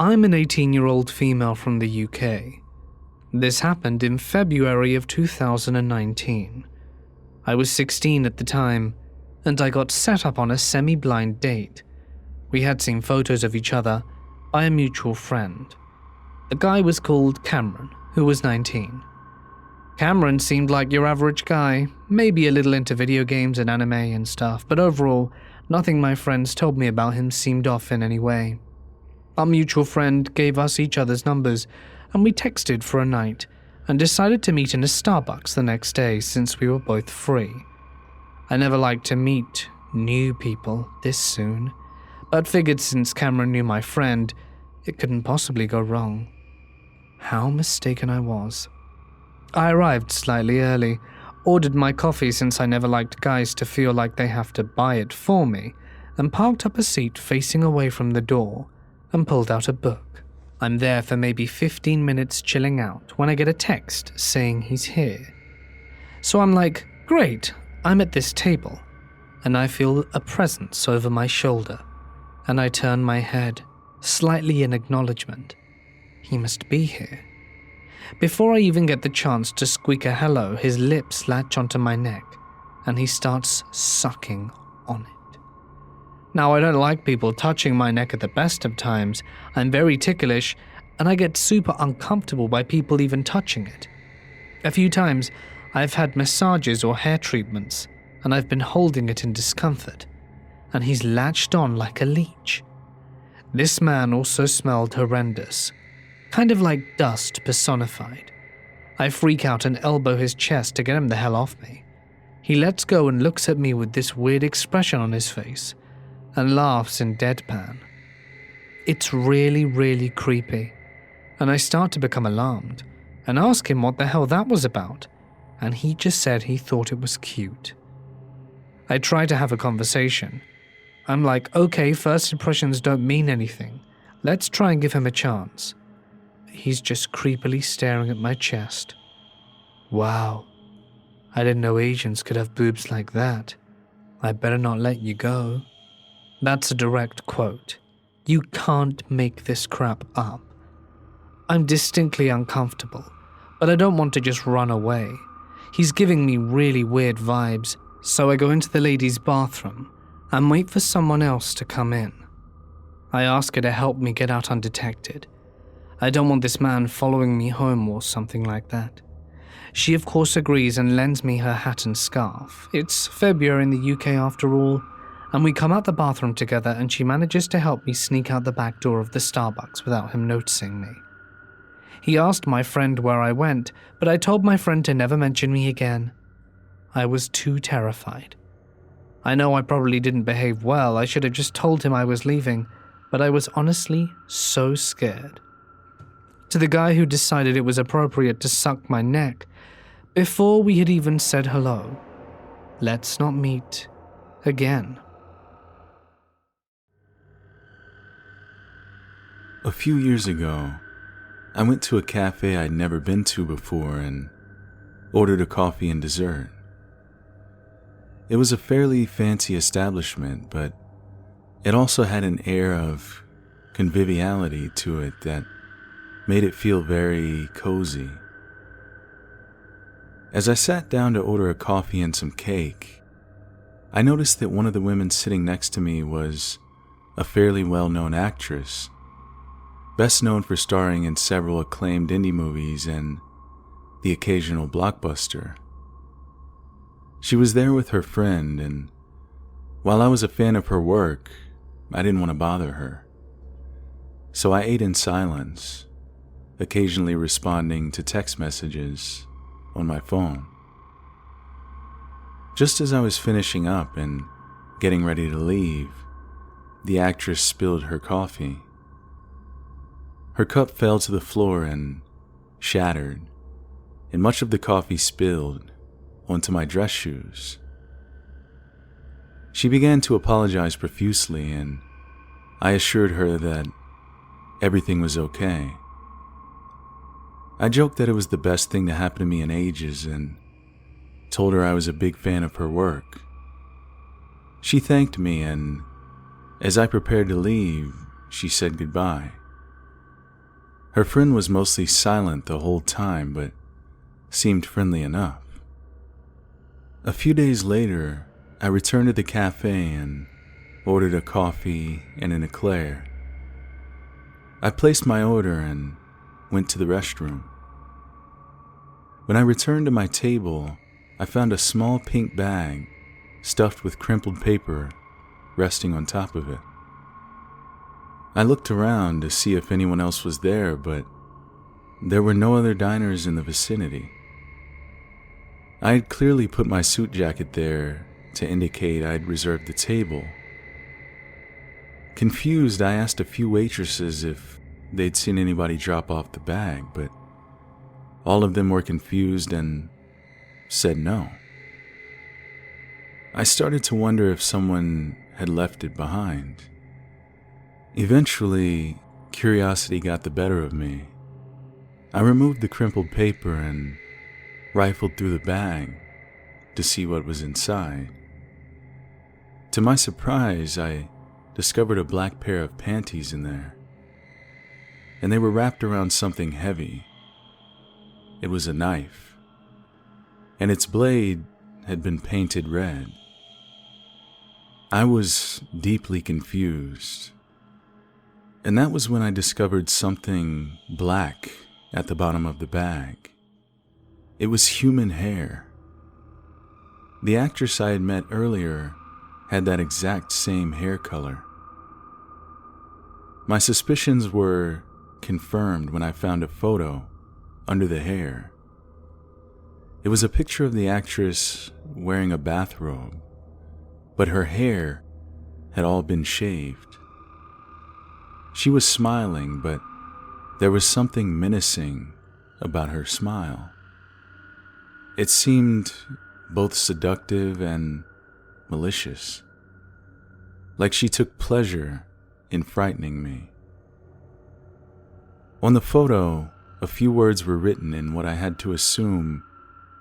I'm an 18-year-old female from the UK. This happened in February of 2019. I was 16 at the time, and I got set up on a semi-blind date. We had seen photos of each other by a mutual friend. The guy was called Cameron, who was 19. Cameron seemed like your average guy, maybe a little into video games and anime and stuff, but overall, nothing my friends told me about him seemed off in any way. Our mutual friend gave us each other's numbers, and we texted for a night, and decided to meet in a Starbucks the next day since we were both free. I never liked to meet new people this soon, but figured since Cameron knew my friend, it couldn't possibly go wrong. How mistaken I was. I arrived slightly early, ordered my coffee since I never liked guys to feel like they have to buy it for me, and parked up a seat facing away from the door and pulled out a book. I'm there for maybe 15 minutes chilling out when I get a text saying he's here. So I'm like, great, I'm at this table, and I feel a presence over my shoulder, and I turn my head, slightly in acknowledgement. He must be here. Before I even get the chance to squeak a hello, his lips latch onto my neck, and he starts sucking on it. Now, I don't like people touching my neck at the best of times. I'm very ticklish, and I get super uncomfortable by people even touching it. A few times, I've had massages or hair treatments, and I've been holding it in discomfort, and he's latched on like a leech. This man also smelled horrendous, kind of like dust personified. I freak out and elbow his chest to get him the hell off me. He lets go and looks at me with this weird expression on his face, and laughs in deadpan. It's really, really creepy, and I start to become alarmed, and ask him what the hell that was about, and he just said he thought it was cute. I try to have a conversation. I'm like, okay, first impressions don't mean anything. Let's try and give him a chance. He's just creepily staring at my chest. Wow, I didn't know Asians could have boobs like that. I better not let you go. That's a direct quote. You can't make this crap up. I'm distinctly uncomfortable, but I don't want to just run away. He's giving me really weird vibes, so I go into the ladies' bathroom and wait for someone else to come in. I ask her to help me get out undetected. I don't want this man following me home or something like that. She of course agrees and lends me her hat and scarf. It's February in the UK after all, and we come out the bathroom together and she manages to help me sneak out the back door of the Starbucks without him noticing me. He asked my friend where I went, but I told my friend to never mention me again. I was too terrified. I know I probably didn't behave well, I should have just told him I was leaving, but I was honestly so scared. To the guy who decided it was appropriate to suck my neck, before we had even said hello, let's not meet again. A few years ago, I went to a cafe I'd never been to before and ordered a coffee and dessert. It was a fairly fancy establishment, but it also had an air of conviviality to it that made it feel very cozy. As I sat down to order a coffee and some cake, I noticed that one of the women sitting next to me was a fairly well-known actress, best known for starring in several acclaimed indie movies and the occasional blockbuster. She was there with her friend, and while I was a fan of her work, I didn't want to bother her. So I ate in silence, occasionally responding to text messages on my phone. Just as I was finishing up and getting ready to leave, the actress spilled her coffee. Her cup fell to the floor and shattered, and much of the coffee spilled onto my dress shoes. She began to apologize profusely, and I assured her that everything was okay. I joked that it was the best thing to happen to me in ages and told her I was a big fan of her work. She thanked me, and as I prepared to leave, she said goodbye. Her friend was mostly silent the whole time, but seemed friendly enough. A few days later, I returned to the cafe and ordered a coffee and an eclair. I placed my order and went to the restroom. When I returned to my table, I found a small pink bag stuffed with crumpled paper resting on top of it. I looked around to see if anyone else was there, but there were no other diners in the vicinity. I had clearly put my suit jacket there to indicate I'd reserved the table. Confused, I asked a few waitresses if they'd seen anybody drop off the bag, but all of them were confused and said no. I started to wonder if someone had left it behind. Eventually, curiosity got the better of me. I removed the crumpled paper and rifled through the bag to see what was inside. To my surprise, I discovered a black pair of panties in there, and they were wrapped around something heavy. It was a knife, and its blade had been painted red. I was deeply confused. And that was when I discovered something black at the bottom of the bag. It was human hair. The actress I had met earlier had that exact same hair color. My suspicions were confirmed when I found a photo under the hair. It was a picture of the actress wearing a bathrobe, but her hair had all been shaved. She was smiling, but there was something menacing about her smile. It seemed both seductive and malicious, like she took pleasure in frightening me. On the photo, a few words were written in what I had to assume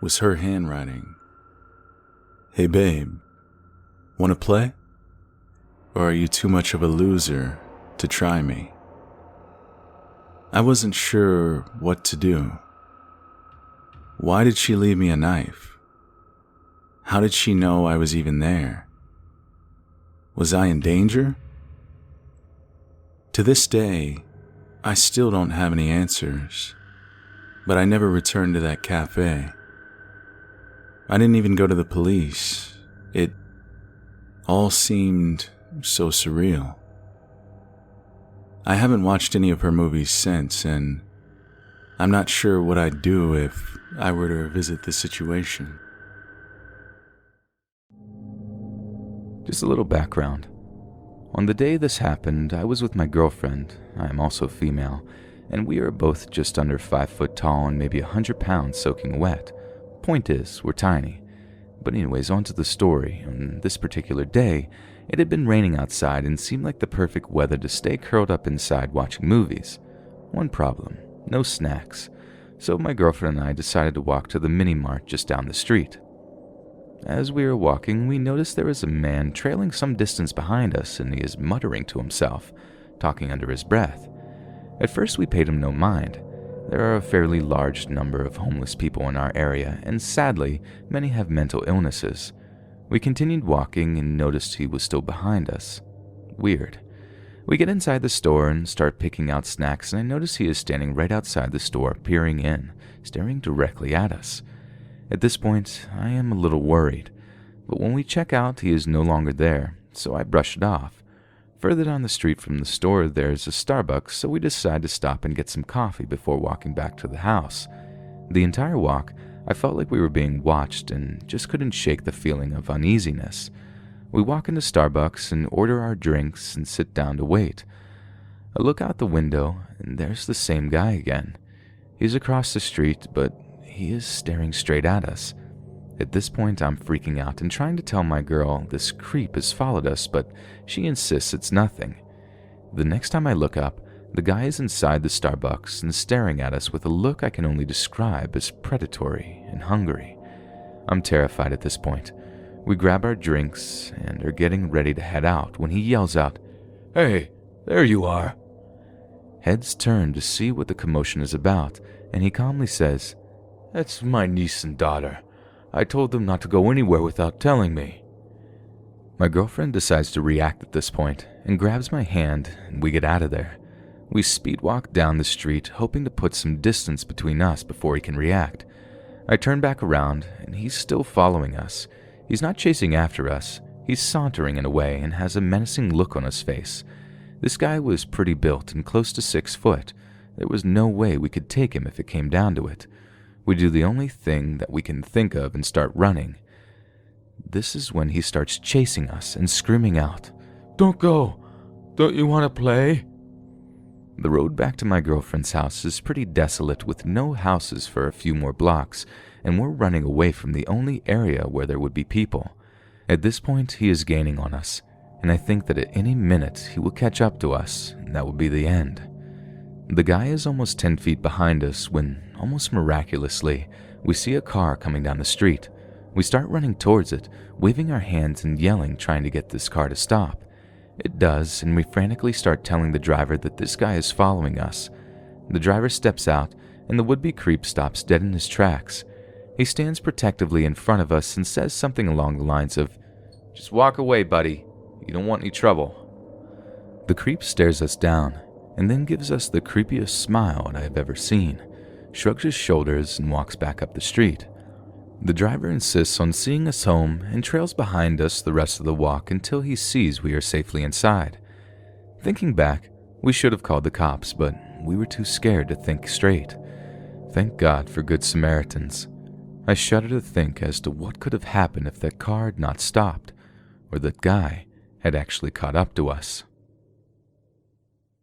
was her handwriting. "Hey babe, wanna play? Or are you too much of a loser to try me?" I wasn't sure what to do. Why did she leave me a knife? How did she know I was even there? Was I in danger? To this day, I still don't have any answers, but I never returned to that cafe. I didn't even go to the police. It all seemed so surreal. I haven't watched any of her movies since, and I'm not sure what I'd do if I were to revisit the situation. Just a little background. On the day this happened, I was with my girlfriend. I am also female, and we are both just under 5 foot tall and maybe 100 pounds soaking wet. Point is, we're tiny. But anyways, on to the story. On this particular day, it had been raining outside and seemed like the perfect weather to stay curled up inside watching movies. One problem, no snacks. So my girlfriend and I decided to walk to the mini-mart just down the street. As we were walking, we noticed there was a man trailing some distance behind us, and he is muttering to himself, talking under his breath. At first we paid him no mind. There are a fairly large number of homeless people in our area, and sadly, many have mental illnesses. We continued walking and noticed he was still behind us. Weird. We get inside the store and start picking out snacks, and I notice he is standing right outside the store, peering in, staring directly at us. At this point, I am a little worried, but when we check out, he is no longer there, so I brush it off. Further down the street from the store, there's a Starbucks, so we decide to stop and get some coffee before walking back to the house. The entire walk, I felt like we were being watched and just couldn't shake the feeling of uneasiness. We walk into Starbucks and order our drinks and sit down to wait. I look out the window, and there's the same guy again. He's across the street, but he is staring straight at us. At this point, I'm freaking out and trying to tell my girl this creep has followed us, but she insists it's nothing. The next time I look up, the guy is inside the Starbucks and staring at us with a look I can only describe as predatory and hungry. I'm terrified at this point. We grab our drinks and are getting ready to head out when he yells out, "Hey, there you are." Heads turn to see what the commotion is about, and he calmly says, "That's my niece and daughter. I told them not to go anywhere without telling me." My girlfriend decides to react at this point and grabs my hand, and we get out of there. We speed walk down the street, hoping to put some distance between us before he can react. I turn back around, and he's still following us. He's not chasing after us. He's sauntering in a way and has a menacing look on his face. This guy was pretty built and close to 6 foot. There was no way we could take him if it came down to it. We do the only thing that we can think of and start running. This is when he starts chasing us and screaming out, "Don't go! Don't you want to play?" The road back to my girlfriend's house is pretty desolate with no houses for a few more blocks, and we're running away from the only area where there would be people. At this point, he is gaining on us, and I think that at any minute he will catch up to us, and that will be the end. The guy is almost 10 feet behind us when, almost miraculously, we see a car coming down the street. We start running towards it, waving our hands and yelling, trying to get this car to stop. It does, and we frantically start telling the driver that this guy is following us. The driver steps out, and the would-be creep stops dead in his tracks. He stands protectively in front of us and says something along the lines of, "Just walk away, buddy. You don't want any trouble." The creep stares us down, and then gives us the creepiest smile I have ever seen, shrugs his shoulders, and walks back up the street. The driver insists on seeing us home and trails behind us the rest of the walk until he sees we are safely inside. Thinking back, we should have called the cops, but we were too scared to think straight. Thank God for good Samaritans. I shudder to think as to what could have happened if that car had not stopped, or that guy had actually caught up to us.